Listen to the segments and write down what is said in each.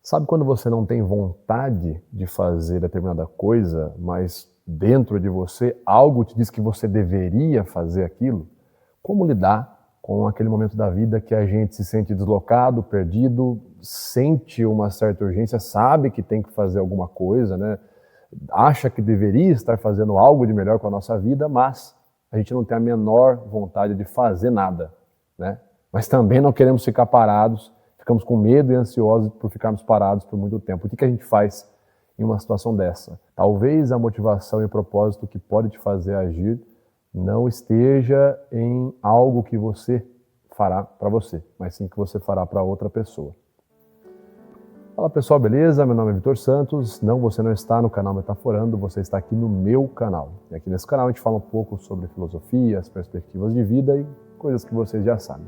Sabe quando você não tem vontade de fazer determinada coisa, mas dentro de você algo te diz que você deveria fazer aquilo? Como lidar com aquele momento da vida que a gente se sente deslocado, perdido, sente uma certa urgência, sabe que tem que fazer alguma coisa, né? Acha que deveria estar fazendo algo de melhor com a nossa vida, mas a gente não tem a menor vontade de fazer nada, né? Mas também não queremos ficar parados, ficamos com medo e ansiosos por ficarmos parados por muito tempo. O que a gente faz em uma situação dessa? Talvez a motivação e o propósito que pode te fazer agir não esteja em algo que você fará para você, mas sim que você fará para outra pessoa. Fala pessoal, beleza? Meu nome é Vitor Santos. Não, você não está no canal Metaforando, você está aqui no meu canal. E aqui nesse canal a gente fala um pouco sobre filosofia, as perspectivas de vida e coisas que vocês já sabem.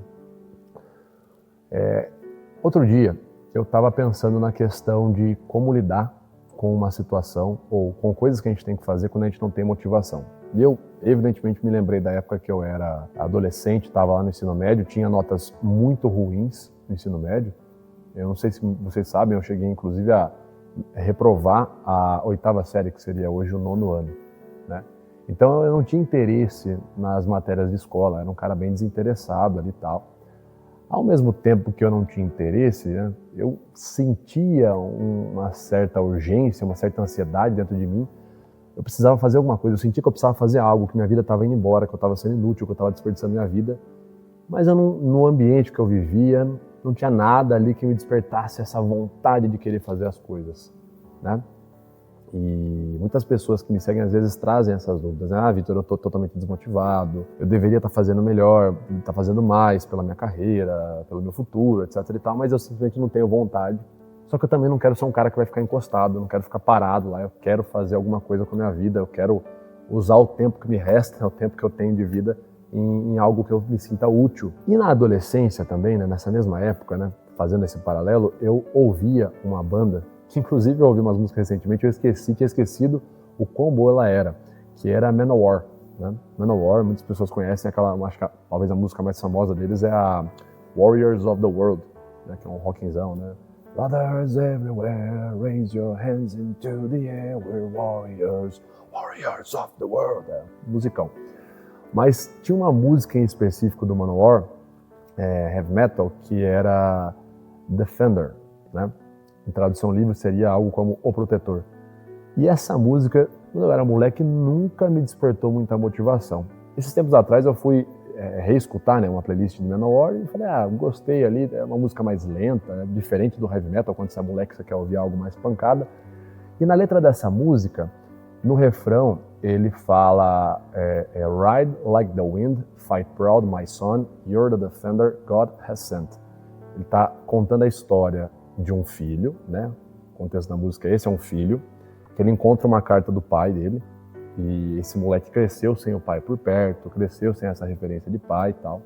Outro dia eu estava pensando na questão de como lidar com uma situação ou com coisas que a gente tem que fazer quando a gente não tem motivação. E eu, evidentemente, me lembrei da época que eu era adolescente, estava lá no ensino médio, tinha notas muito ruins no ensino médio. Eu não sei se vocês sabem, eu cheguei inclusive a reprovar a 8ª série, que seria hoje o 9º ano, né? Então eu não tinha interesse nas matérias de escola, era um cara bem desinteressado ali e tal. Ao mesmo tempo que eu não tinha interesse, né, eu sentia uma certa urgência, uma certa ansiedade dentro de mim. Eu precisava fazer alguma coisa, eu sentia que eu precisava fazer algo, que minha vida estava indo embora, que eu estava sendo inútil, que eu estava desperdiçando minha vida. Mas eu no ambiente que eu vivia, não tinha nada ali que me despertasse essa vontade de querer fazer as coisas, né? E muitas pessoas que me seguem às vezes trazem essas dúvidas, né? Ah, Vitor, eu estou totalmente desmotivado, eu deveria estar fazendo melhor, estar fazendo mais pela minha carreira, pelo meu futuro, etc e tal, mas eu simplesmente não tenho vontade. Só que eu também não quero ser um cara que vai ficar encostado, eu não quero ficar parado lá, eu quero fazer alguma coisa com a minha vida, eu quero usar o tempo que me resta, o tempo que eu tenho de vida, em algo que eu me sinta útil. E na adolescência também, né, nessa mesma época, né, fazendo esse paralelo, eu ouvia uma banda, que inclusive eu ouvi umas músicas recentemente, tinha esquecido o quão boa ela era, que era Manowar, né? Manowar, muitas pessoas conhecem aquela, acho que talvez a música mais famosa deles é a Warriors of the World, né, que é um rockzão, né? Brothers everywhere, raise your hands into the air, we're warriors, warriors of the world. Musicão. Mas tinha uma música em específico do Manowar, heavy metal, que era Defender, né? Em tradução livre seria algo como O Protetor. E essa música, quando eu era moleque, nunca me despertou muita motivação. Esses tempos atrás eu fui reescutar, né, uma playlist de Manowar e falei, gostei ali, é uma música mais lenta, né, diferente do heavy metal, quando você é moleque você quer ouvir algo mais pancada. E na letra dessa música, no refrão, ele fala Ride like the wind, fight proud my son, you're the defender God has sent. Ele está contando a história de um filho, né? O contexto da música é esse, é um filho, que ele encontra uma carta do pai dele, e esse moleque cresceu sem o pai por perto, cresceu sem essa referência de pai e tal.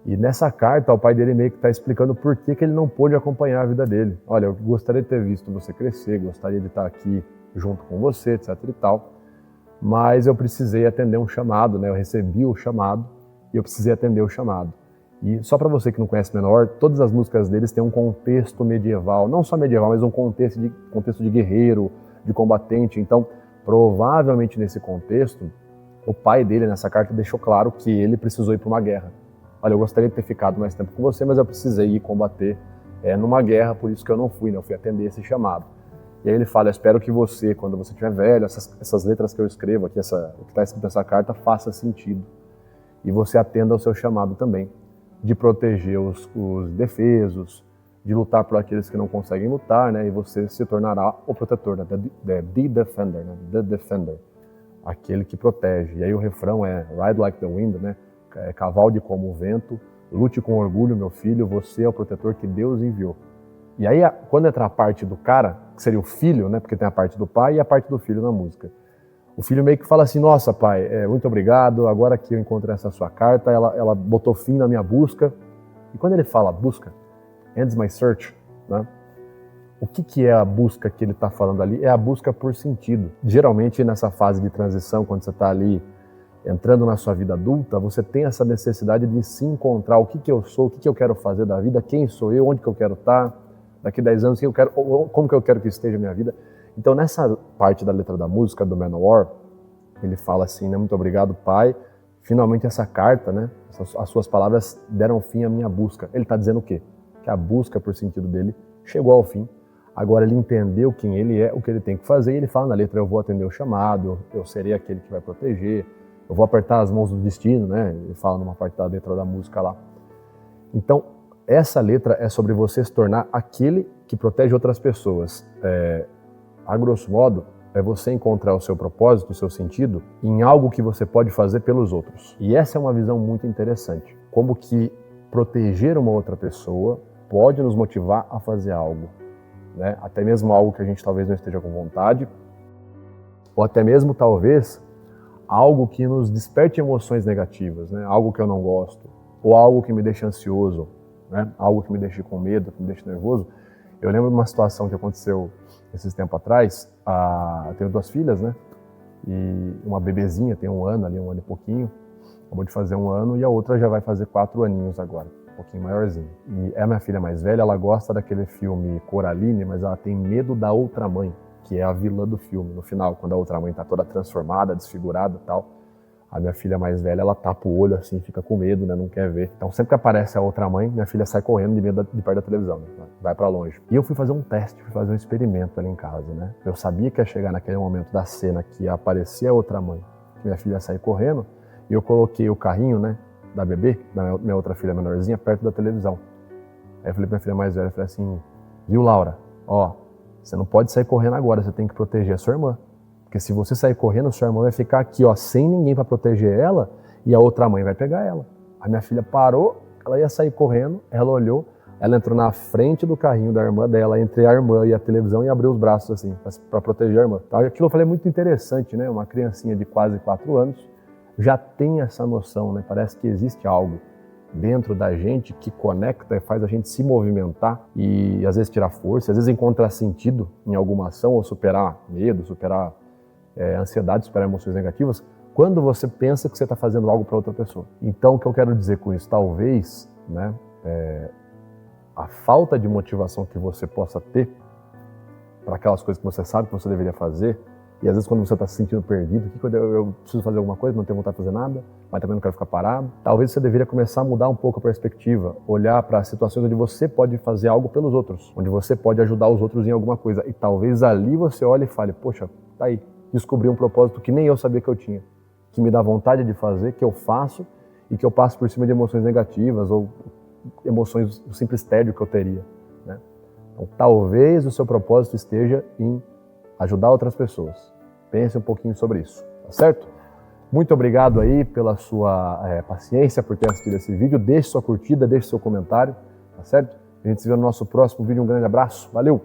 E nessa carta, o pai dele meio que está explicando por que ele não pôde acompanhar a vida dele. Olha, eu gostaria de ter visto você crescer, gostaria de estar aqui junto com você, etc e tal, mas eu precisei atender um chamado, né? Eu recebi o chamado e eu precisei atender o chamado. E só para você que não conhece Manowar, todas as músicas deles têm um contexto medieval, não só medieval, mas um contexto de guerreiro, de combatente. Então, provavelmente nesse contexto, o pai dele nessa carta deixou claro que ele precisou ir para uma guerra. Olha, eu gostaria de ter ficado mais tempo com você, mas eu precisei ir combater numa guerra, por isso que eu não fui, né? Eu fui atender esse chamado. E aí ele fala, eu espero que você, quando você estiver velho, essas letras que eu escrevo aqui, o que está escrito nessa carta, faça sentido. E você atenda ao seu chamado também, de proteger os indefesos, de lutar por aqueles que não conseguem lutar, né? E você se tornará o protetor, né? The Defender, né? The Defender, aquele que protege. E aí o refrão é Ride like the wind, né? Cavalgue como o vento, lute com orgulho, meu filho, você é o protetor que Deus enviou. E aí, quando entra a parte do cara, que seria o filho, né? Porque tem a parte do pai e a parte do filho na música. O filho meio que fala assim, nossa pai, muito obrigado, agora que eu encontrei essa sua carta, ela botou fim na minha busca. E quando ele fala busca, ends my search, né? O que é a busca que ele está falando ali? É a busca por sentido. Geralmente nessa fase de transição, quando você está ali entrando na sua vida adulta, você tem essa necessidade de se encontrar, o que eu sou, o que eu quero fazer da vida, quem sou eu, onde que eu quero estar. Daqui 10 anos, eu quero, como que eu quero que esteja a minha vida? Então, nessa parte da letra da música, do Manowar, ele fala assim, né? Muito obrigado, Pai. Finalmente essa carta, né? As suas palavras deram fim à minha busca. Ele está dizendo o quê? Que a busca por sentido dele chegou ao fim. Agora ele entendeu quem ele é, o que ele tem que fazer, e ele fala na letra, eu vou atender o chamado, eu serei aquele que vai proteger, eu vou apertar as mãos do destino, né? Ele fala numa parte da letra da música lá. Então, essa letra é sobre você se tornar aquele que protege outras pessoas. A grosso modo, é você encontrar o seu propósito, o seu sentido, em algo que você pode fazer pelos outros. E essa é uma visão muito interessante. Como que proteger uma outra pessoa pode nos motivar a fazer algo. Né? Até mesmo algo que a gente talvez não esteja com vontade, ou até mesmo talvez algo que nos desperte emoções negativas, né? Algo que eu não gosto, ou algo que me deixa ansioso, né? Algo que me deixa com medo, que me deixa nervoso. Eu lembro de uma situação que aconteceu esses tempos atrás. Eu tenho 2 filhas, né? E uma bebezinha tem 1 ano, ali 1 ano e pouquinho, acabou de fazer 1 ano, e a outra já vai fazer 4 aninhos agora. Um pouquinho maiorzinho. E a minha filha mais velha, ela gosta daquele filme Coraline, mas ela tem medo da outra mãe, que é a vilã do filme. No final, quando a outra mãe tá toda transformada, desfigurada e tal, a minha filha mais velha, ela tapa o olho assim, fica com medo, né? Não quer ver. Então sempre que aparece a outra mãe, minha filha sai correndo de medo de perto da televisão, né? Vai pra longe. E eu fui fazer um teste, fui fazer um experimento ali em casa, né? Eu sabia que ia chegar naquele momento da cena que ia aparecer a outra mãe, que minha filha ia sair correndo, e eu coloquei o carrinho, né? Da bebê, da minha outra filha menorzinha, perto da televisão. Aí eu falei pra minha filha mais velha, eu falei assim, viu, Laura? Ó, você não pode sair correndo agora, você tem que proteger a sua irmã. Porque se você sair correndo, a sua irmã vai ficar aqui, ó, sem ninguém para proteger ela, e a outra mãe vai pegar ela. A minha filha parou, ela ia sair correndo, ela olhou, ela entrou na frente do carrinho da irmã dela, entre a irmã e a televisão, e abriu os braços assim, para proteger a irmã. Então, aquilo eu falei muito interessante, né? Uma criancinha de quase 4 anos já tem essa noção, né? Parece que existe algo dentro da gente que conecta e faz a gente se movimentar e às vezes tirar força, às vezes encontrar sentido em alguma ação ou superar medo, superar ansiedade, superar emoções negativas, quando você pensa que você está fazendo algo para outra pessoa. Então, o que eu quero dizer com isso? Talvez, né, a falta de motivação que você possa ter para aquelas coisas que você sabe que você deveria fazer, e às vezes quando você está se sentindo perdido, eu preciso fazer alguma coisa, não tenho vontade de fazer nada, mas também não quero ficar parado. Talvez você deveria começar a mudar um pouco a perspectiva, olhar para situações onde você pode fazer algo pelos outros, onde você pode ajudar os outros em alguma coisa. E talvez ali você olhe e fale, poxa, tá aí, descobri um propósito que nem eu sabia que eu tinha, que me dá vontade de fazer, que eu faço e que eu passo por cima de emoções negativas ou emoções, o simples tédio que eu teria, né? Então, talvez o seu propósito esteja em ajudar outras pessoas. Pense um pouquinho sobre isso, tá certo? Muito obrigado aí pela sua paciência, por ter assistido esse vídeo. Deixe sua curtida, deixe seu comentário, tá certo? A gente se vê no nosso próximo vídeo. Um grande abraço, valeu!